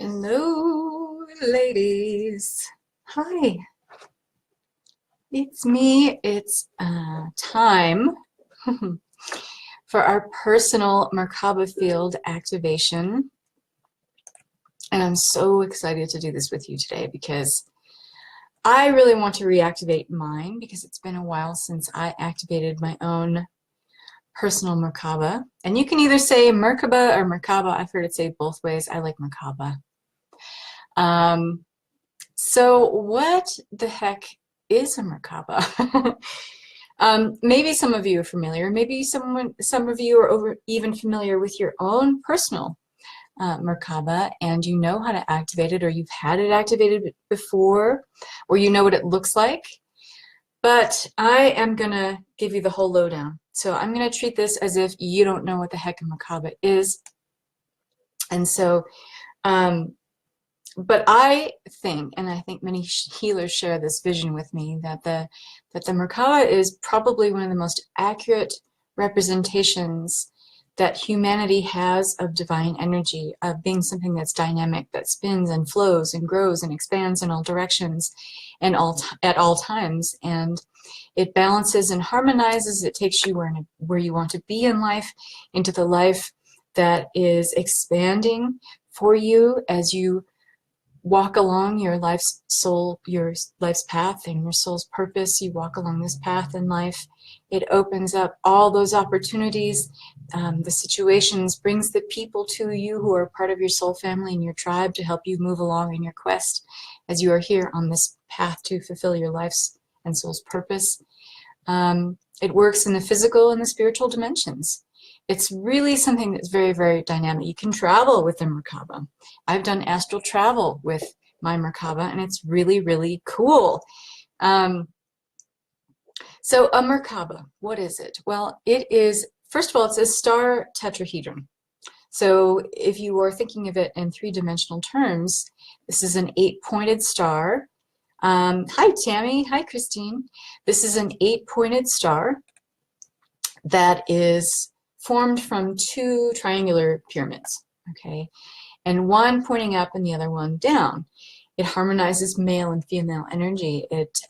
Hello, ladies. Hi, it's me. It's time for our personal Merkaba field activation. And I'm so excited to do this with you today because I really want to reactivate mine because it's been a while since I activated my own personal Merkaba. And you can either say Merkaba or Merkaba. I've heard it say both ways. I like Merkaba. So what the heck is a Merkaba? Maybe some of you are familiar. Maybe some of you are even familiar with your own personal Merkaba, and you know how to activate it, or you've had it activated before, or you know what it looks like. But I am going to give you the whole lowdown. So I'm going to treat this as if you don't know what the heck a Merkaba is. And so but I think, and I think many healers share this vision with me, that the Merkaba is probably one of the most accurate representations that humanity has of divine energy, of being something that's dynamic, that spins and flows and grows and expands in all directions and at all times. And it balances and harmonizes. It takes you where you want to be in life, into the life that is expanding for you as you walk along your life's path and your soul's purpose. You walk along this path in life. It opens up all those opportunities, the situations, brings the people to you who are part of your soul family and your tribe to help you move along in your quest as you are here on this path to fulfill your life's and soul's purpose. It works in the physical and the spiritual dimensions. It's really something that's very, very dynamic. You can travel with the Merkaba. I've done astral travel with my Merkaba, and it's really, really cool. So a Merkaba, what is it? Well, it is, first of all, it's a star tetrahedron. So if you are thinking of it in three-dimensional terms, this is an 8-pointed star. Hi, Tammy. Hi, Christine. This is an 8-pointed star that is formed from 2 triangular pyramids, okay? And one pointing up and the other one down. It harmonizes male and female energy. It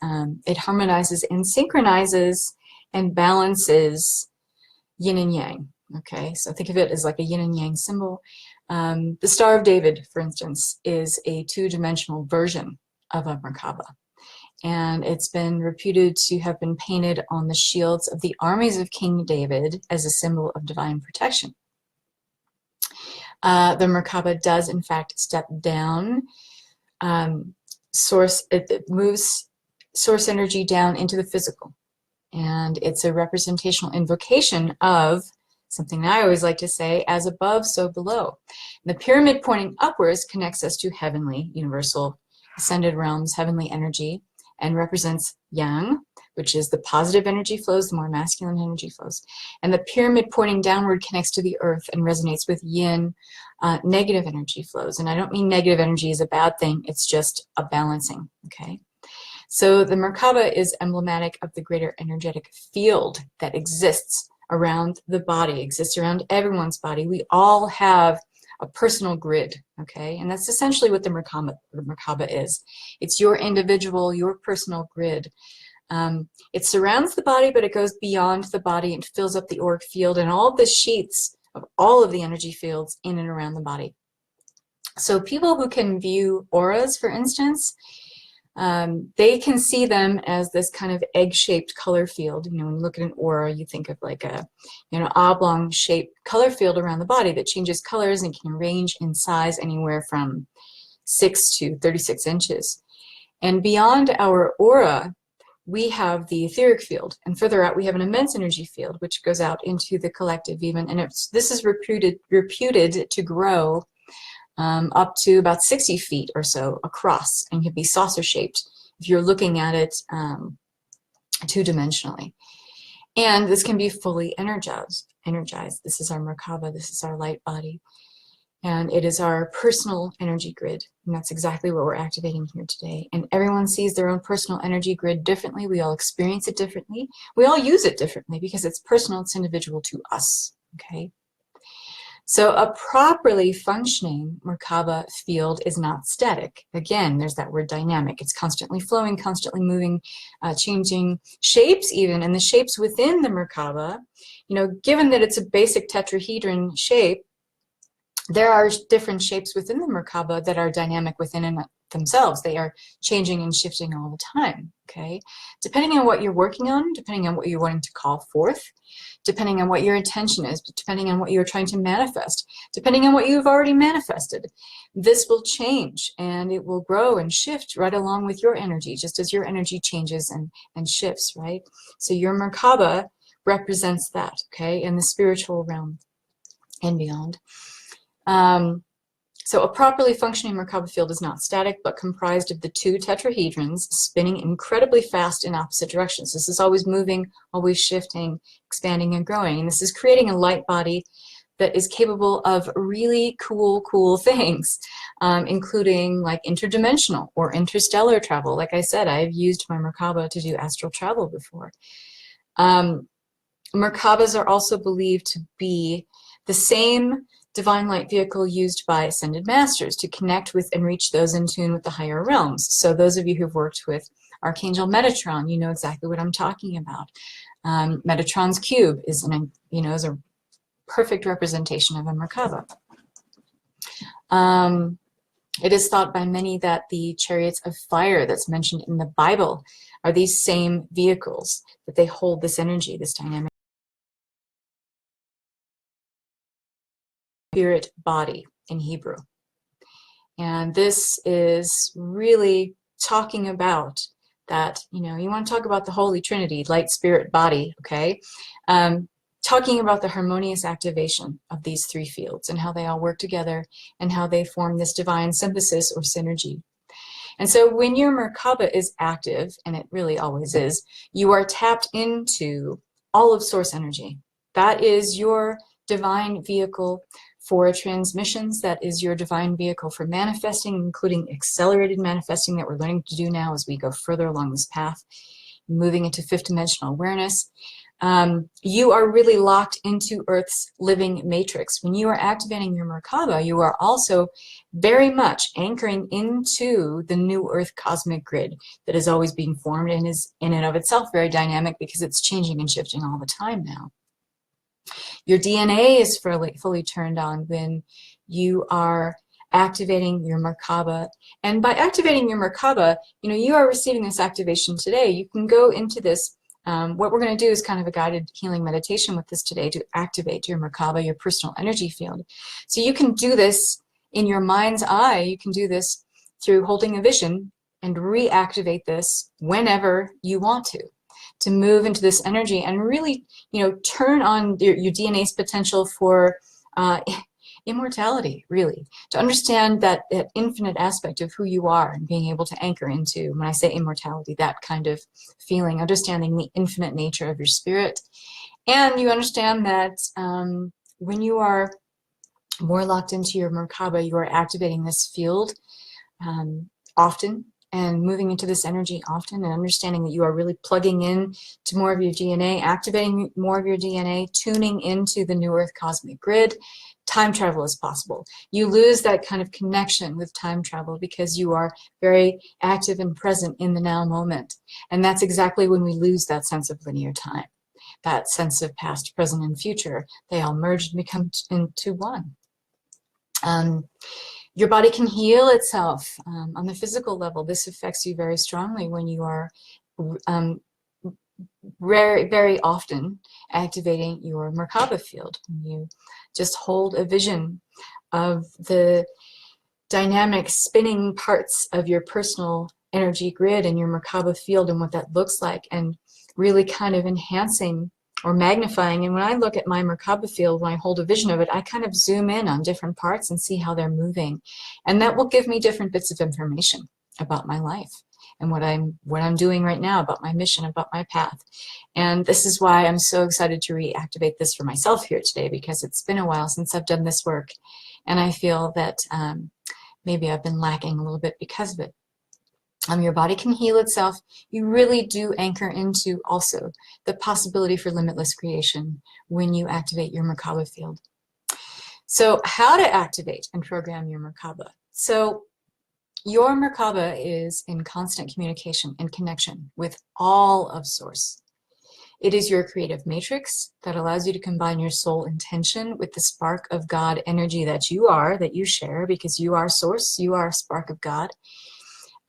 harmonizes and synchronizes and balances yin and yang, okay? So think of it as like a yin and yang symbol. The Star of David, for instance, is a 2-dimensional version of a Merkaba. And it's been reputed to have been painted on the shields of the armies of King David as a symbol of divine protection. The Merkaba does, in fact, step down. It moves source energy down into the physical. And it's a representational invocation of something I always like to say, as above, so below. And the pyramid pointing upwards connects us to heavenly, universal, ascended realms, heavenly energy, and represents yang, which is the positive energy flows, the more masculine energy flows. And the pyramid pointing downward connects to the earth and resonates with yin, negative energy flows. And I don't mean negative energy is a bad thing, it's just a balancing, okay? So the Merkaba is emblematic of the greater energetic field that exists around the body, exists around everyone's body. We all have a personal grid, okay? And that's essentially what the Merkaba is. It's your individual, your personal grid. It surrounds the body, but it goes beyond the body and fills up the auric field and all the sheets of all of the energy fields in and around the body. So people who can view auras, for instance, they can see them as this kind of egg-shaped color field. You know, when you look at an aura, you think of like a, oblong-shaped color field around the body that changes colors and can range in size anywhere from 6 to 36 inches. And beyond our aura, we have the etheric field, and further out we have an immense energy field, which goes out into the collective even. And this is reputed to grow up to about 60 feet or so across, and can be saucer-shaped if you're looking at it 2-dimensionally. And this can be fully energized. This is our Merkaba, this is our light body, and it is our personal energy grid, and that's exactly what we're activating here today. And everyone sees their own personal energy grid differently. We all experience it differently. We all use it differently because it's personal, it's individual to us, okay? So a properly functioning Merkaba field is not static. Again, there's that word dynamic. It's constantly flowing, constantly moving, changing shapes even. And the shapes within the Merkaba, you know, given that it's a basic tetrahedron shape, there are different shapes within the Merkaba that are dynamic within and themselves. They are changing and shifting all the time, okay? Depending on what you're working on, depending on what you're wanting to call forth, depending on what your intention is, depending on what you're trying to manifest, depending on what you've already manifested, this will change and it will grow and shift right along with your energy, just as your energy changes and shifts, right? So your Merkaba represents that, okay, in the spiritual realm and beyond. So a properly functioning Merkaba field is not static, but comprised of the two tetrahedrons spinning incredibly fast in opposite directions. This is always moving, always shifting, expanding and growing. And this is creating a light body that is capable of really cool things, including like interdimensional or interstellar travel. Like I said, I've used my Merkaba to do astral travel before. Merkabas are also believed to be the same divine light vehicle used by ascended masters to connect with and reach those in tune with the higher realms. So those of you who've worked with Archangel Metatron, you know exactly what I'm talking about. Metatron's cube is is a perfect representation of a Merkaba. It is thought by many that the chariots of fire that's mentioned in the Bible are these same vehicles, that they hold this energy, this dynamic spirit body in Hebrew. And this is really talking about that, you want to talk about the Holy Trinity, light, spirit, body, okay? Talking about the harmonious activation of these three fields and how they all work together and how they form this divine synthesis or synergy. And so when your Merkaba is active, and it really always is, you are tapped into all of source energy. That is your divine vehicle for transmissions. That is your divine vehicle for manifesting, including accelerated manifesting that we're learning to do now as we go further along this path, moving into fifth dimensional awareness. You are really locked into Earth's living matrix. When you are activating your Merkaba, you are also very much anchoring into the new Earth cosmic grid that is always being formed and is in and of itself very dynamic because it's changing and shifting all the time now. Your DNA is fully turned on when you are activating your Merkaba. And by activating your Merkaba, you are receiving this activation today. You can go into this. What we're going to do is kind of a guided healing meditation with this today to activate your Merkaba, your personal energy field. So you can do this in your mind's eye. You can do this through holding a vision and reactivate this whenever you want to move into this energy and really, turn on your DNA's potential for immortality, really, to understand that infinite aspect of who you are and being able to anchor into, when I say immortality, that kind of feeling, understanding the infinite nature of your spirit. And you understand that when you are more locked into your Merkaba, you are activating this field often and moving into this energy often, and understanding that you are really plugging in to more of your DNA, activating more of your DNA, tuning into the new Earth cosmic grid. Time travel is possible. You lose that kind of connection with time travel because you are very active and present in the now moment. And that's exactly when we lose that sense of linear time, that sense of past, present, and future. They all merge and become into one. Your body can heal itself on the physical level. This affects you very strongly when you are very often activating your Merkaba field. You just hold a vision of the dynamic spinning parts of your personal energy grid and your Merkaba field and what that looks like, and really kind of enhancing or magnifying. And when I look at my Merkaba field, when I hold a vision of it, I kind of zoom in on different parts and see how they're moving. And that will give me different bits of information about my life and what I'm doing right now, about my mission, about my path. And this is why I'm so excited to reactivate this for myself here today, because it's been a while since I've done this work. And I feel that maybe I've been lacking a little bit because of it. Your body can heal itself. You really do anchor into also the possibility for limitless creation when you activate your Merkaba field. So how to activate and program your Merkaba? So your Merkaba is in constant communication and connection with all of Source. It is your creative matrix that allows you to combine your soul intention with the spark of God energy that you are, that you share, because you are Source, you are a spark of God.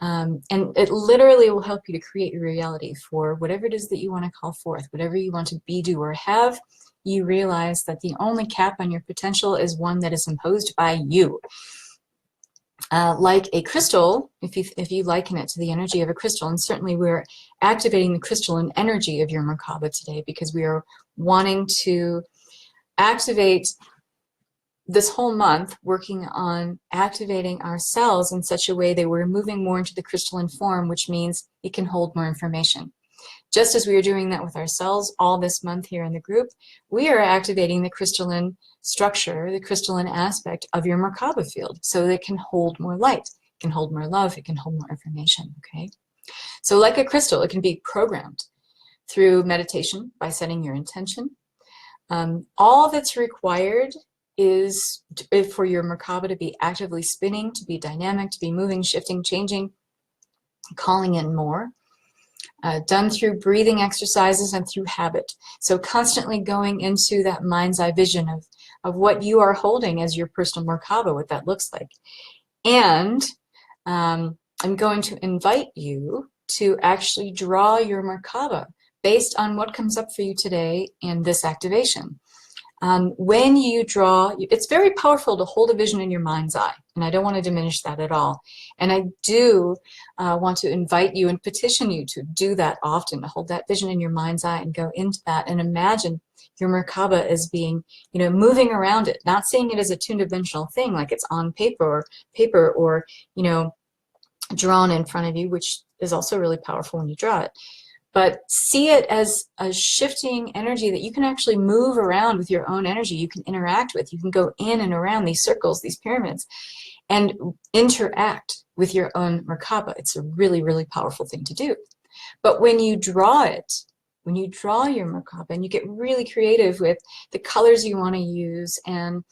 And it literally will help you to create your reality for whatever it is that you want to call forth, whatever you want to be, do, or have. You realize that the only cap on your potential is one that is imposed by you. Like a crystal, if you liken it to the energy of a crystal, and certainly we're activating the crystalline energy of your Merkaba today because we are wanting to activate this whole month, working on activating our cells in such a way that we're moving more into the crystalline form, which means it can hold more information. Just as we are doing that with our cells all this month here in the group, we are activating the crystalline structure, the crystalline aspect of your Merkaba field so that it can hold more light, it can hold more love, it can hold more information, okay? So like a crystal, it can be programmed through meditation by setting your intention. All that's required is for your Merkaba to be actively spinning, to be dynamic, to be moving, shifting, changing, calling in more. Done through breathing exercises and through habit. So constantly going into that mind's eye vision of what you are holding as your personal Merkaba, what that looks like. And I'm going to invite you to actually draw your Merkaba based on what comes up for you today in this activation. When you draw, it's very powerful to hold a vision in your mind's eye, and I don't want to diminish that at all. And I do want to invite you and petition you to do that often, to hold that vision in your mind's eye and go into that and imagine your Merkaba as being, moving around it, not seeing it as a two-dimensional thing like it's on paper or, drawn in front of you, which is also really powerful when you draw it. But see it as a shifting energy that you can actually move around with your own energy. You can interact with. You can go in and around these circles, these pyramids, and interact with your own Merkaba. It's a really, really powerful thing to do. But when you draw it, when you draw your Merkaba and you get really creative with the colors you want to use, and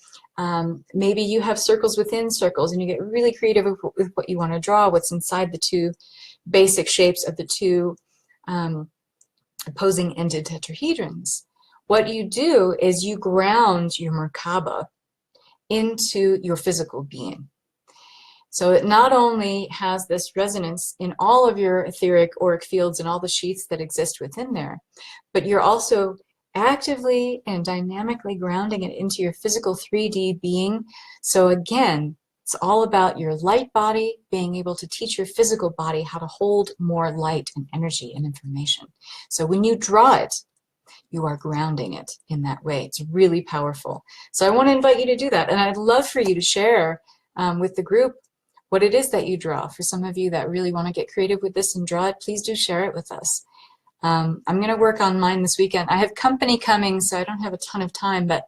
maybe you have circles within circles, and you get really creative with what you want to draw, what's inside the two basic shapes of the two opposing ended tetrahedrons. What you do is you ground your Merkaba into your physical being. So it not only has this resonance in all of your etheric auric fields and all the sheaths that exist within there, but you're also actively and dynamically grounding it into your physical 3D being. So again, it's all about your light body being able to teach your physical body how to hold more light and energy and information. So when you draw it, you are grounding it in that way. It's really powerful. So I want to invite you to do that. And I'd love for you to share with the group what it is that you draw. For some of you that really want to get creative with this and draw it, please do share it with us. I'm going to work on mine this weekend. I have company coming, so I don't have a ton of time, but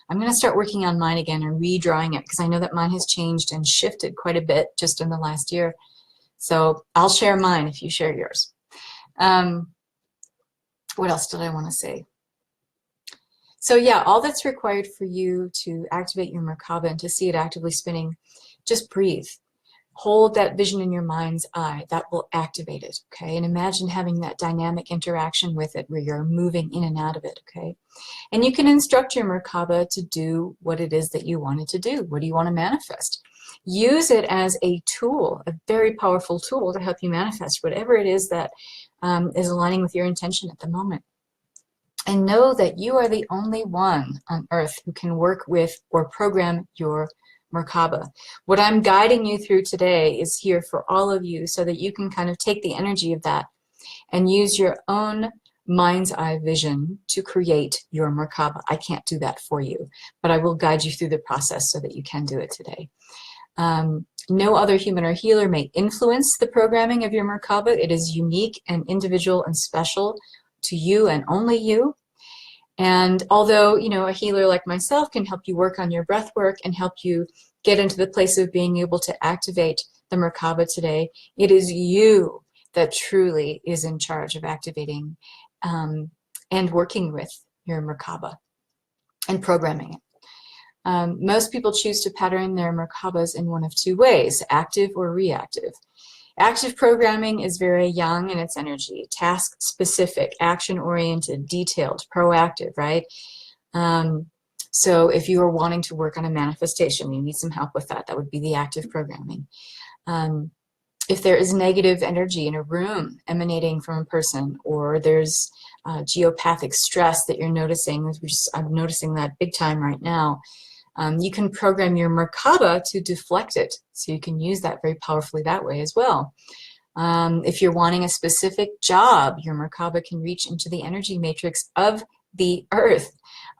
I'm going to start working on mine again and redrawing it because I know that mine has changed and shifted quite a bit just in the last year. So I'll share mine if you share yours. What else did I want to say? So yeah, all that's required for you to activate your Merkaba and to see it actively spinning, just breathe. Hold that vision in your mind's eye. That will activate it, okay? And imagine having that dynamic interaction with it where you're moving in and out of it, okay? And you can instruct your Merkaba to do what it is that you want it to do. What do you want to manifest? Use it as a tool, a very powerful tool to help you manifest whatever it is that is aligning with your intention at the moment. And know that you are the only one on earth who can work with or program your Merkaba. What I'm guiding you through today is here for all of you so that you can kind of take the energy of that and use your own mind's eye vision to create your Merkaba. I can't do that for you, but I will guide you through the process so that you can do it today. No other human or healer may influence the programming of your Merkaba. It is unique and individual and special to you and only you. And although, a healer like myself can help you work on your breath work and help you get into the place of being able to activate the Merkaba today, it is you that truly is in charge of activating and working with your Merkaba and programming it. Most people choose to pattern their Merkabas in one of two ways, active or reactive. Active programming is very yang in its energy, task-specific, action-oriented, detailed, proactive, right? So if you are wanting to work on a manifestation, you need some help with that. That would be the active programming. If there is negative energy in a room emanating from a person, or there's geopathic stress that you're noticing, I'm noticing that big time right now, you can program your Merkaba to deflect it. So you can use that very powerfully that way as well. If you're wanting a specific job, your Merkaba can reach into the energy matrix of the Earth,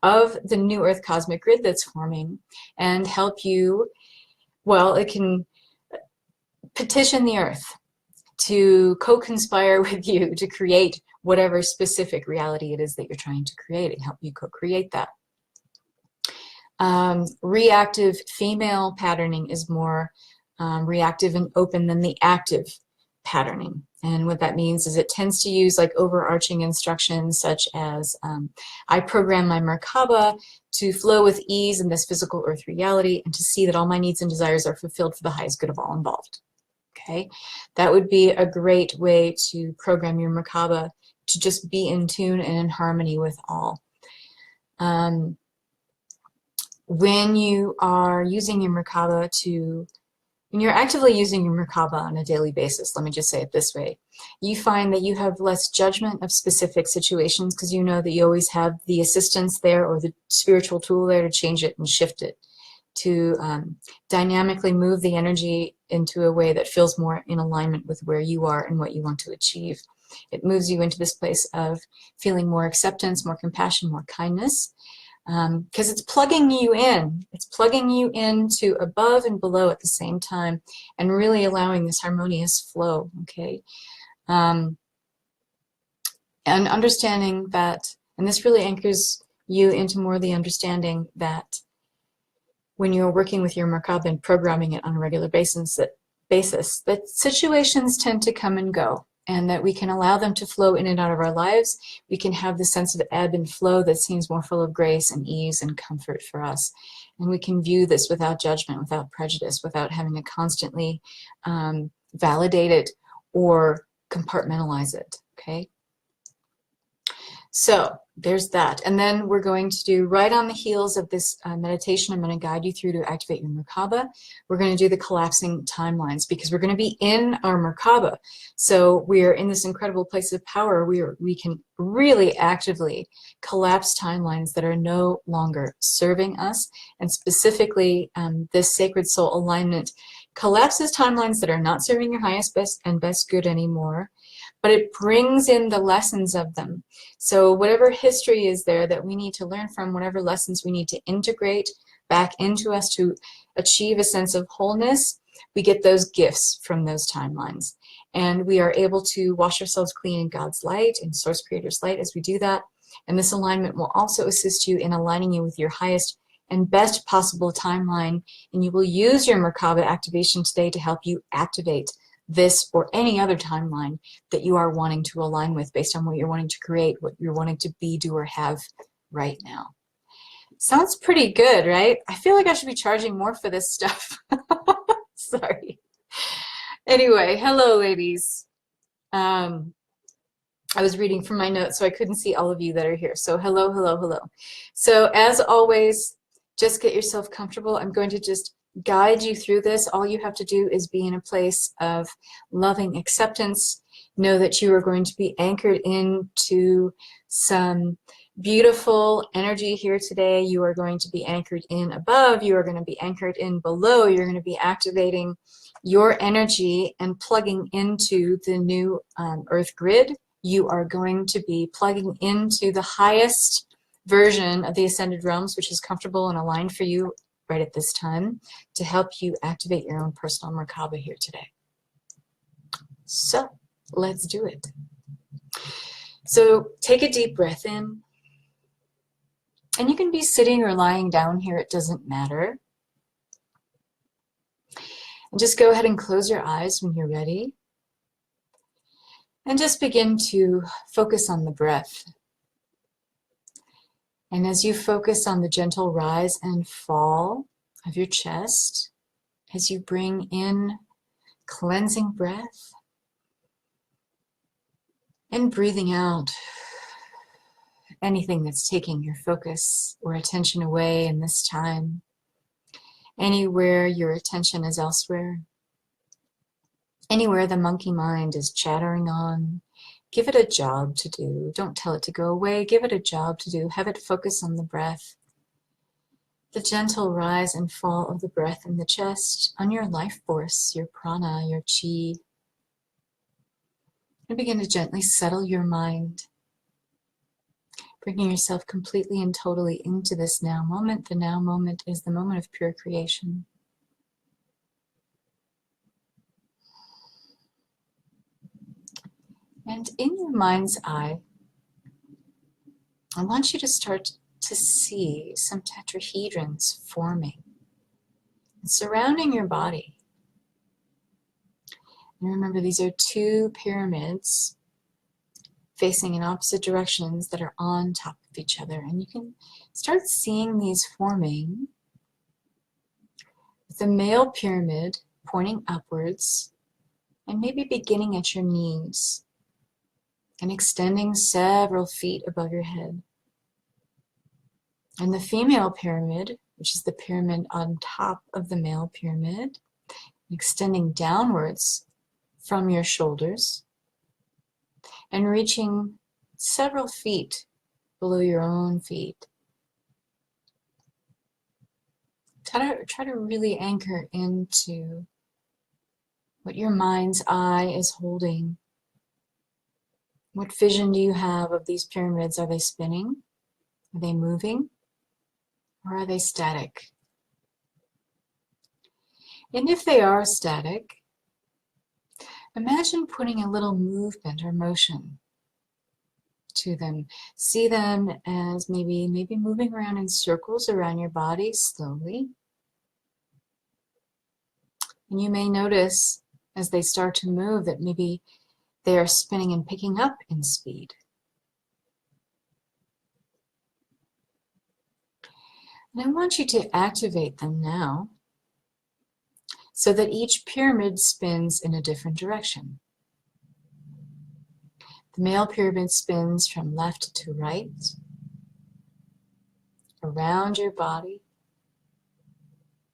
of the new Earth cosmic grid that's forming, and help you, well, it can petition the Earth to co-conspire with you to create whatever specific reality it is that you're trying to create, and help you co-create that. Reactive female patterning is more reactive and open than the active patterning. And what that means is it tends to use like overarching instructions such as, I program my Merkaba to flow with ease in this physical earth reality and to see that all my needs and desires are fulfilled for the highest good of all involved. Okay, that would be a great way to program your Merkaba to just be in tune and in harmony with all. When you are using your Merkaba when you're actively using your Merkaba on a daily basis, let me just say it this way, you find that you have less judgment of specific situations because you know that you always have the assistance there or the spiritual tool there to change it and shift it, to dynamically move the energy into a way that feels more in alignment with where you are and what you want to achieve. It moves you into this place of feeling more acceptance, more compassion, more kindness, because it's plugging you in. It's plugging you into above and below at the same time and really allowing this harmonious flow, okay? And understanding that, and this really anchors you into more the understanding that when you're working with your Merkaba and programming it on a regular basis, that situations tend to come and go, and that we can allow them to flow in and out of our lives. We can have the sense of ebb and flow that seems more full of grace and ease and comfort for us. And we can view this without judgment, without prejudice, without having to constantly validate it or compartmentalize it, okay? So there's that. And then we're going to do, right on the heels of this meditation, I'm going to guide you through to activate your Merkaba. We're going to do the collapsing timelines because we're going to be in our Merkaba. So we're in this incredible place of power. We can really actively collapse timelines that are no longer serving us. And specifically, this sacred soul alignment collapses timelines that are not serving your highest, best good anymore, but it brings in the lessons of them. So whatever history is there that we need to learn from, whatever lessons we need to integrate back into us to achieve a sense of wholeness, we get those gifts from those timelines. And we are able to wash ourselves clean in God's light, in Source Creator's light as we do that. And this alignment will also assist you in aligning you with your highest and best possible timeline. And you will use your Merkaba activation today to help you activate this or any other timeline that you are wanting to align with based on what you're wanting to create, what you're wanting to be, do, or have right now. Sounds pretty good, right? I feel like I should be charging more for this stuff. Sorry. Anyway, hello, ladies. I was reading from my notes, so I couldn't see all of you that are here. So hello, hello, hello. So as always, just get yourself comfortable. I'm going to just guide you through this. All you have to do is be in a place of loving acceptance. Know that you are going to be anchored into some beautiful energy here today. You are going to be anchored in above. You are going to be anchored in below. You're going to be activating your energy and plugging into the new Earth grid. You are going to be plugging into the highest version of the Ascended Realms, which is comfortable and aligned for you right at this time, to help you activate your own personal Merkaba here today. So let's do it. So take a deep breath in, and you can be sitting or lying down here, it doesn't matter. And just go ahead and close your eyes when you're ready. And just begin to focus on the breath. And as you focus on the gentle rise and fall of your chest, as you bring in cleansing breath and breathing out anything that's taking your focus or attention away in this time, anywhere your attention is elsewhere, anywhere the monkey mind is chattering on, give it a job to do. Don't tell it to go away. Give it a job to do. Have it focus on the breath, the gentle rise and fall of the breath in the chest, on your life force, your prana, your chi. And begin to gently settle your mind, bringing yourself completely and totally into this now moment. The now moment is the moment of pure creation. And in your mind's eye, I want you to start to see some tetrahedrons forming and surrounding your body. And remember, these are two pyramids facing in opposite directions that are on top of each other. And you can start seeing these forming with the male pyramid pointing upwards and maybe beginning at your knees and extending several feet above your head. And the female pyramid, which is the pyramid on top of the male pyramid, extending downwards from your shoulders and reaching several feet below your own feet. Try to really anchor into what your mind's eye is holding. What vision do you have of these pyramids? Are they spinning? Are they moving? Or are they static? And if they are static, imagine putting a little movement or motion to them. See them as maybe moving around in circles around your body slowly. And you may notice as they start to move that maybe they are spinning and picking up in speed. And I want you to activate them now so that each pyramid spins in a different direction. The male pyramid spins from left to right, around your body,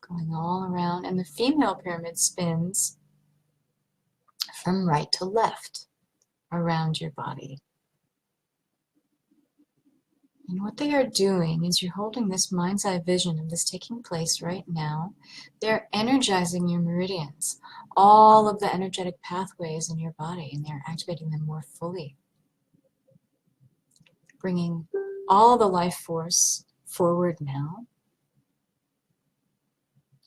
going all around, and the female pyramid spins from right to left, around your body. And what they are doing is you're holding this mind's eye vision of this taking place right now. They're energizing your meridians, all of the energetic pathways in your body, and they're activating them more fully, bringing all the life force forward now.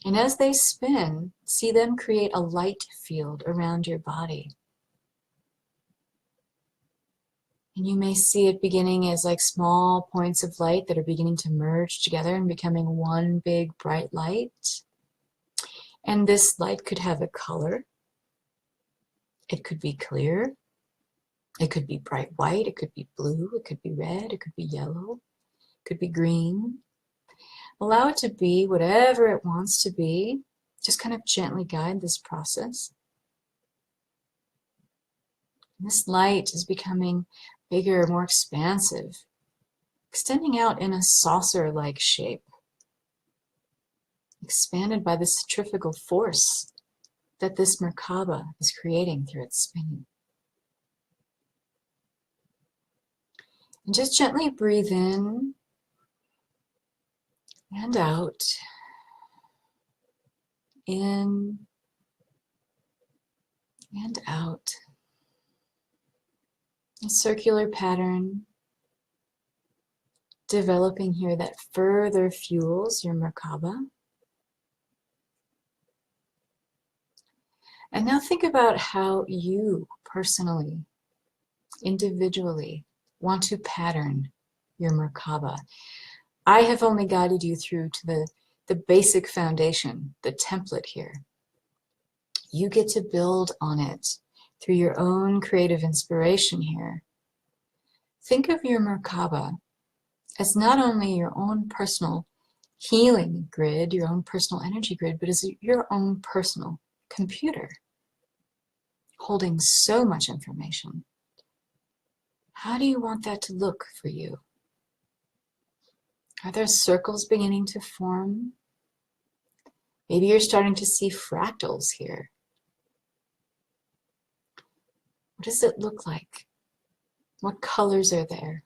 And as they spin, see them create a light field around your body. And you may see it beginning as like small points of light that are beginning to merge together and becoming one big bright light. And this light could have a color. It could be clear. It could be bright white. It could be blue. It could be red. It could be yellow. It could be green. Allow it to be whatever it wants to be. Just kind of gently guide this process. And this light is becoming bigger, more expansive, extending out in a saucer-like shape, expanded by the centrifugal force that this Merkaba is creating through its spinning. And just gently breathe in and out, in and out. A circular pattern developing here that further fuels your Merkaba. And now think about how you personally, individually, want to pattern your Merkaba. I have only guided you through to the basic foundation, the template here. You get to build on it through your own creative inspiration here. Think of your Merkaba as not only your own personal healing grid, your own personal energy grid, but as your own personal computer holding so much information. How do you want that to look for you? Are there circles beginning to form? Maybe you're starting to see fractals here. What does it look like? What colors are there?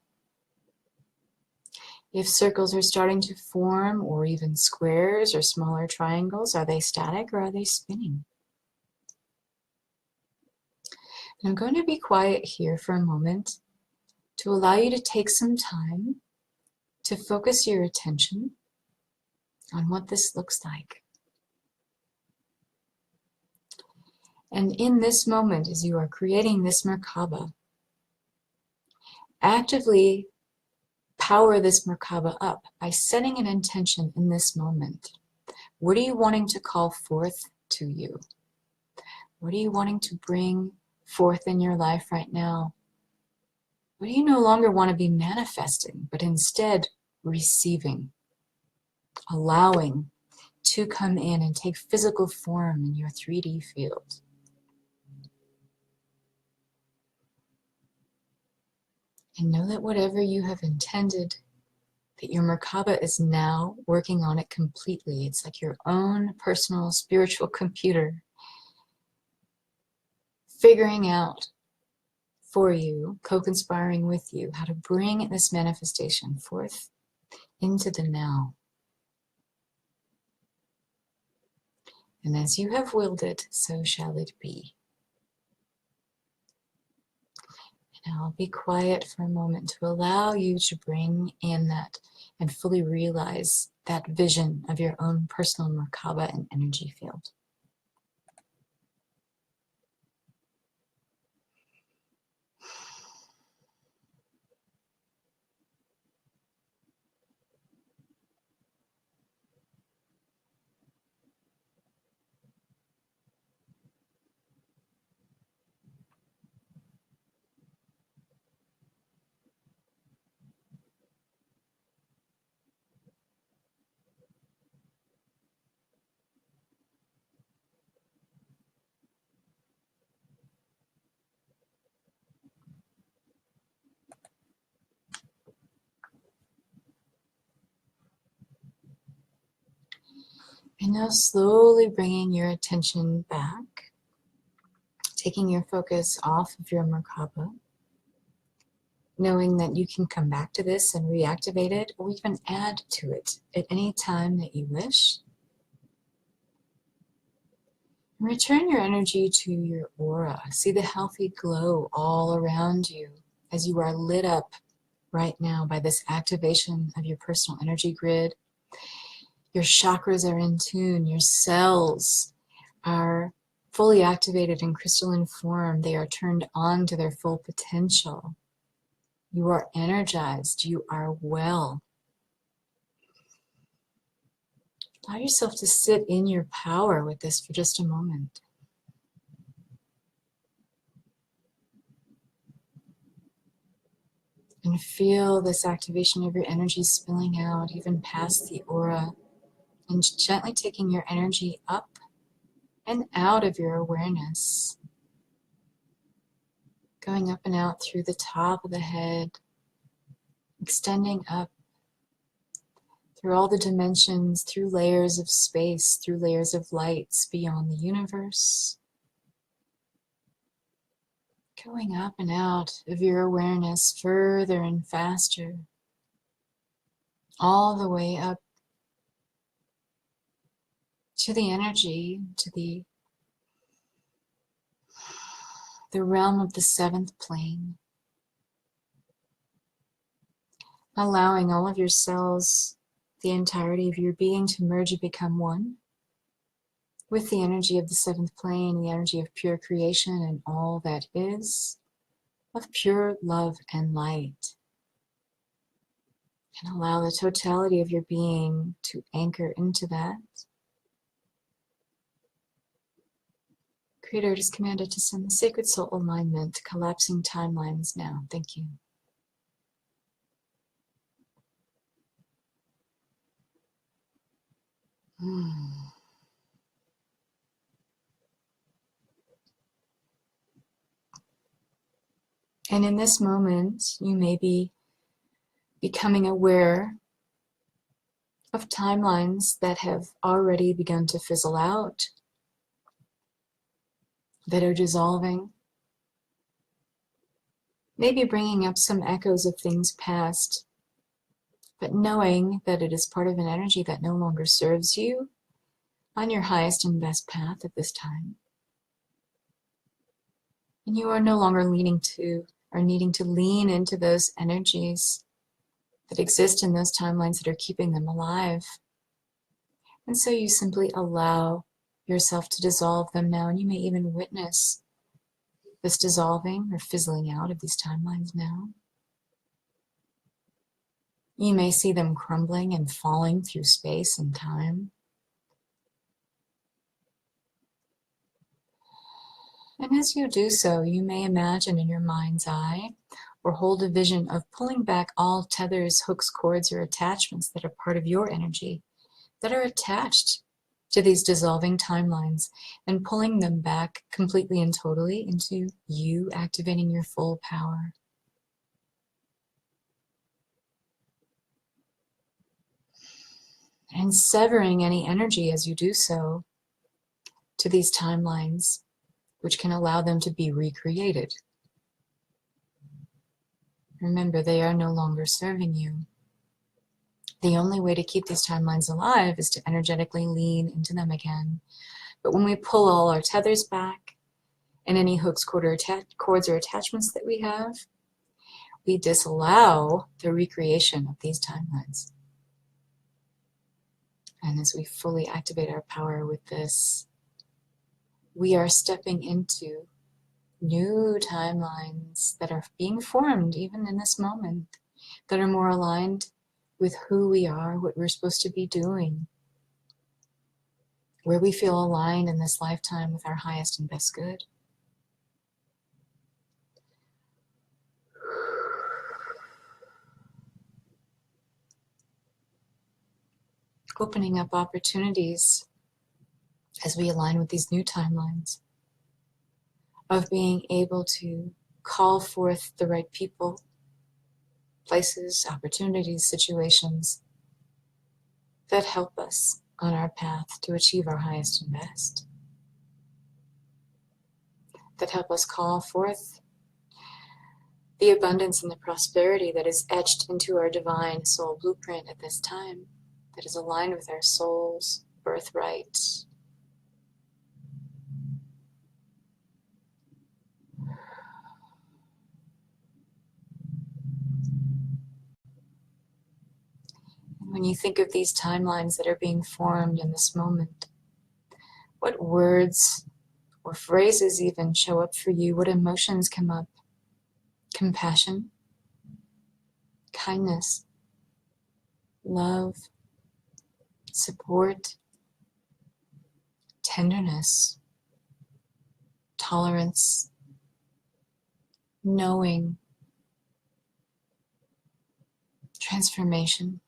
If circles are starting to form, or even squares or smaller triangles, are they static or are they spinning? And I'm going to be quiet here for a moment to allow you to take some time to focus your attention on what this looks like. And in this moment, as you are creating this Merkaba, actively power this Merkaba up by setting an intention in this moment. What are you wanting to call forth to you? What are you wanting to bring forth in your life right now? What do you no longer want to be manifesting, but instead receiving, allowing to come in and take physical form in your 3D field? And know that whatever you have intended, that your Merkaba is now working on it completely. It's like your own personal spiritual computer figuring out for you, co-conspiring with you, how to bring this manifestation forth into the now. And as you have willed it, so shall it be. And I'll be quiet for a moment to allow you to bring in that and fully realize that vision of your own personal Merkaba and energy field. And now slowly bringing your attention back, taking your focus off of your Merkaba, knowing that you can come back to this and reactivate it or even add to it at any time that you wish. And return your energy to your aura. See the healthy glow all around you as you are lit up right now by this activation of your personal energy grid. Your chakras are in tune. Your cells are fully activated in crystalline form. They are turned on to their full potential. You are energized. You are well. Allow yourself to sit in your power with this for just a moment. And feel this activation of your energy spilling out even past the aura, and gently taking your energy up and out of your awareness, going up and out through the top of the head, extending up through all the dimensions, through layers of space, through layers of lights beyond the universe, going up and out of your awareness further and faster, all the way up to the energy, to the realm of the seventh plane, allowing all of your cells, the entirety of your being, to merge and become one with the energy of the seventh plane, the energy of pure creation and all that is, of pure love and light. And allow the totality of your being to anchor into that. Creator, it is commanded to send the sacred soul alignment, collapsing timelines now. Thank you. And in this moment, you may be becoming aware of timelines that have already begun to fizzle out, that are dissolving, maybe bringing up some echoes of things past, but knowing that it is part of an energy that no longer serves you on your highest and best path at this time. And you are no longer needing to lean into those energies that exist in those timelines that are keeping them alive. And so you simply allow yourself to dissolve them now, and you may even witness this dissolving or fizzling out of these timelines now. You may see them crumbling and falling through space and time. And as you do so, you may imagine in your mind's eye or hold a vision of pulling back all tethers, hooks, cords, or attachments that are part of your energy, that are attached to these dissolving timelines, and pulling them back completely and totally into you activating your full power. And severing any energy as you do so to these timelines, which can allow them to be recreated. Remember, they are no longer serving you. The only way to keep these timelines alive is to energetically lean into them again. But when we pull all our tethers back and any hooks, cords, or attachments that we have, we disallow the recreation of these timelines. And as we fully activate our power with this, we are stepping into new timelines that are being formed even in this moment, that are more aligned with who we are, what we're supposed to be doing, where we feel aligned in this lifetime with our highest and best good. Opening up opportunities as we align with these new timelines of being able to call forth the right people, places, opportunities, situations that help us on our path to achieve our highest and best, that help us call forth the abundance and the prosperity that is etched into our divine soul blueprint at this time, that is aligned with our soul's birthright. And when you think of these timelines that are being formed in this moment, what words or phrases even show up for you? What emotions come up? Compassion, kindness, love, support, tenderness, tolerance, knowing, transformation,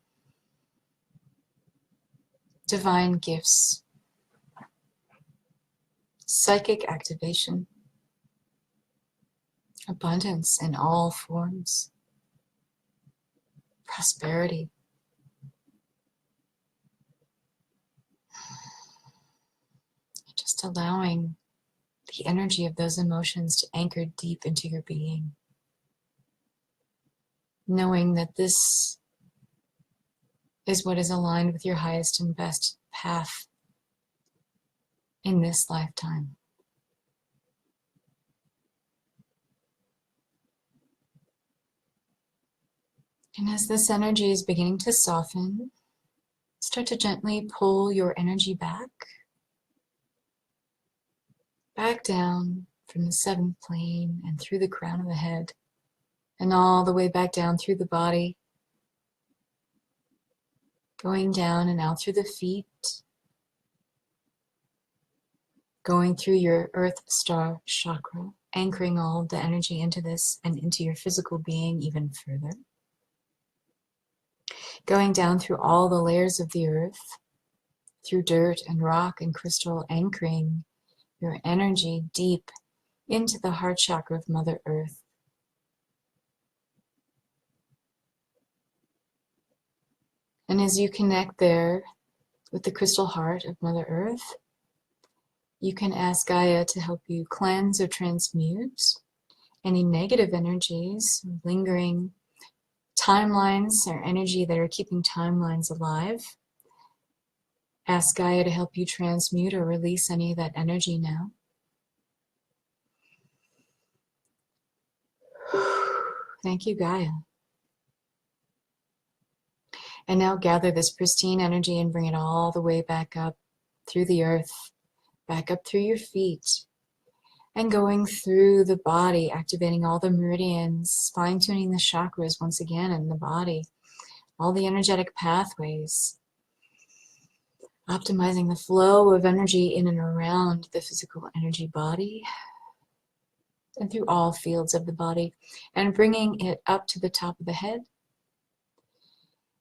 divine gifts, psychic activation, abundance in all forms, prosperity. Just allowing the energy of those emotions to anchor deep into your being. Knowing that this is what is aligned with your highest and best path in this lifetime. And as this energy is beginning to soften, start to gently pull your energy back down from the seventh plane and through the crown of the head, and all the way back down through the body, going down and out through the feet, going through your earth star chakra, anchoring all the energy into this and into your physical being even further. Going down through all the layers of the earth, through dirt and rock and crystal, anchoring your energy deep into the heart chakra of Mother Earth. And as you connect there with the crystal heart of Mother Earth, you can ask Gaia to help you cleanse or transmute any negative energies, lingering timelines or energy that are keeping timelines alive. Ask Gaia to help you transmute or release any of that energy now. Thank you, Gaia. And now gather this pristine energy and bring it all the way back up through the earth, back up through your feet, and going through the body, activating all the meridians, fine-tuning the chakras once again in the body, all the energetic pathways, optimizing the flow of energy in and around the physical energy body and through all fields of the body, and bringing it up to the top of the head,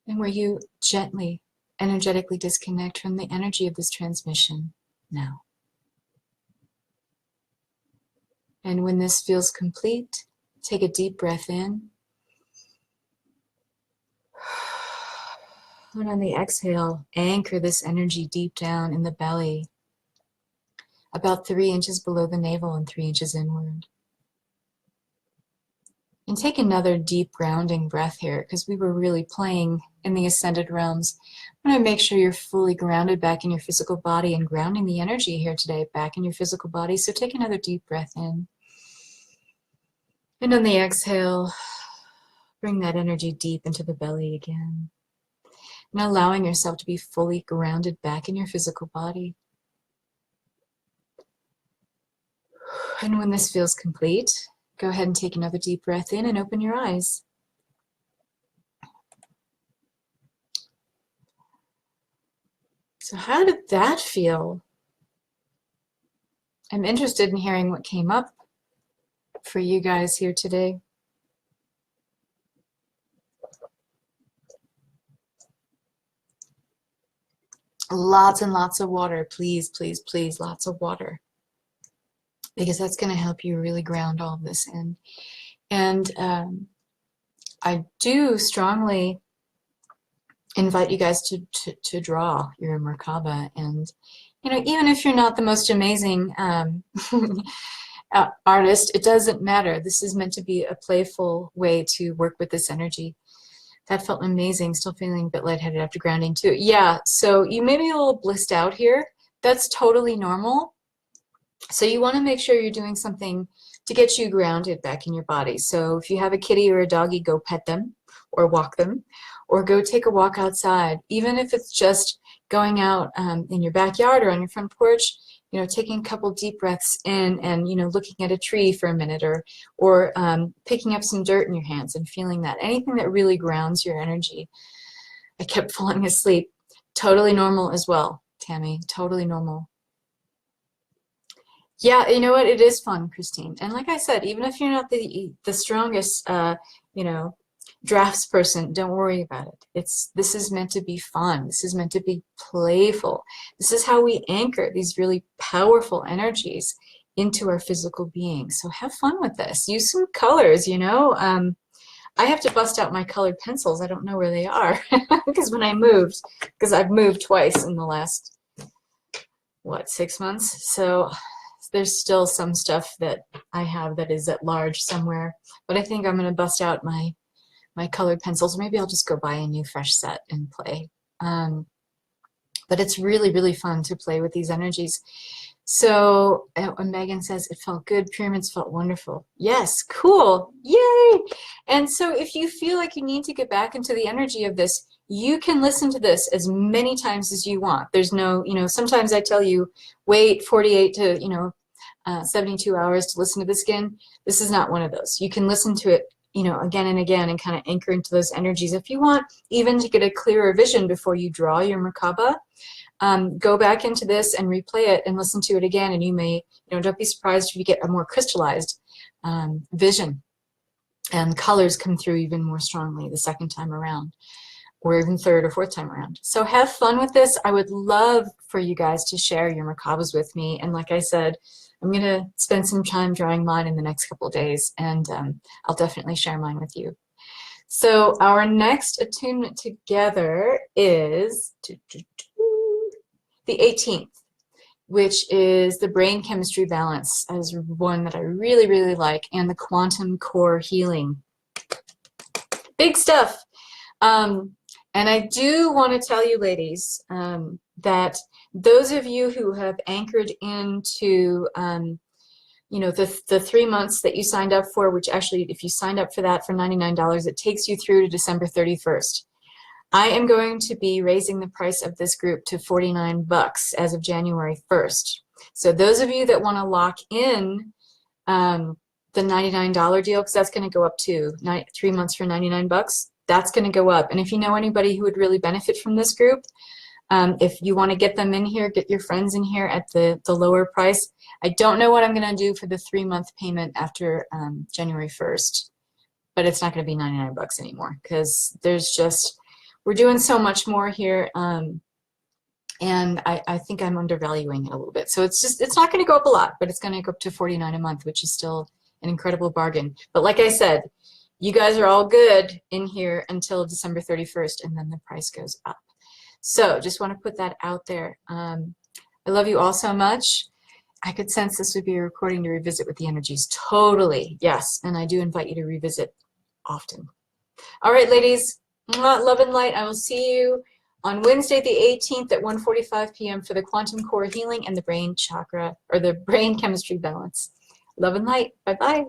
and where you gently, energetically disconnect from the energy of this transmission now. And when this feels complete, take a deep breath in. And on the exhale, anchor this energy deep down in the belly, about 3 inches below the navel and 3 inches inward. And take another deep grounding breath here, because we were really playing in the ascended realms. I want to make sure you're fully grounded back in your physical body and grounding the energy here today back in your physical body. So take another deep breath in. And on the exhale, bring that energy deep into the belly again. And allowing yourself to be fully grounded back in your physical body. And when this feels complete, go ahead and take another deep breath in and open your eyes. So how did that feel? I'm interested in hearing what came up for you guys here today. Lots and lots of water, please, please, please, lots of water. Because that's going to help you really ground all of this in. And I do strongly invite you guys to draw your Merkaba. And, you know, even if you're not the most amazing artist, it doesn't matter. This is meant to be a playful way to work with this energy. That felt amazing. Still feeling a bit lightheaded after grounding too. Yeah, so you may be a little blissed out here. That's totally normal. So you want to make sure you're doing something to get you grounded back in your body. So if you have a kitty or a doggy, go pet them or walk them, or go take a walk outside. Even if it's just going out in your backyard or on your front porch, you know, taking a couple deep breaths in and, you know, looking at a tree for a minute, or picking up some dirt in your hands and feeling that. Anything that really grounds your energy. I kept falling asleep. Totally normal as well, Tammy. Totally normal. Yeah, you know what? It is fun, Christine. And like I said, even if you're not the strongest, you know, drafts person, don't worry about it. This is meant to be fun. This is meant to be playful. This is how we anchor these really powerful energies into our physical being. So have fun with this. Use some colors, you know. I have to bust out my colored pencils. I don't know where they are because when I moved, because I've moved twice in the last, what, 6 months? So there's still some stuff that I have that is at large somewhere, but I think I'm going to bust out my colored pencils. Maybe I'll just go buy a new fresh set and play. But it's really, really fun to play with these energies. So when Megan says it felt good, pyramids felt wonderful. Yes, cool, yay! And so if you feel like you need to get back into the energy of this, you can listen to this as many times as you want. There's no, you know, sometimes I tell you, wait 48 to, you know, 72 hours to listen to this again. This is not one of those. You can listen to it, you know, again and again and kind of anchor into those energies. If you want even to get a clearer vision before you draw your Merkaba, go back into this and replay it and listen to it again, and you may, you know, don't be surprised if you get a more crystallized vision and colors come through even more strongly the second time around. or even third or fourth time around. So have fun with this. I would love for you guys to share your Merkabas with me. And like I said, I'm going to spend some time drawing mine in the next couple of days, and I'll definitely share mine with you. So our next attunement together is the 18th, which is the brain chemistry balance, as one that I really, really like, and the quantum core healing. Big stuff. And I do want to tell you, ladies, that those of you who have anchored into, you know, the 3 months that you signed up for, which actually, if you signed up for that for $99, it takes you through to December 31st. I am going to be raising the price of this group to $49 as of January 1st. So those of you that want to lock in the $99 deal, because that's going to go up to 3 months for $99, that's going to go up. And if you know anybody who would really benefit from this group, if you want to get them in here, get your friends in here at the lower price. I don't know what I'm going to do for the 3-month payment after January 1st, but it's not going to be $99 anymore, because there's just, we're doing so much more here, and I think I'm undervaluing it a little bit. So it's not going to go up a lot, but it's going to go up to $49 a month, which is still an incredible bargain. But like I said, you guys are all good in here until December 31st, and then the price goes up. So just want to put that out there. I love you all so much. I could sense this would be a recording to revisit with the energies. Totally, yes. And I do invite you to revisit often. All right, ladies, love and light. I will see you on Wednesday the 18th at 1:45 p.m. for the quantum core healing and the brain chakra, or the brain chemistry balance. Love and light. Bye-bye.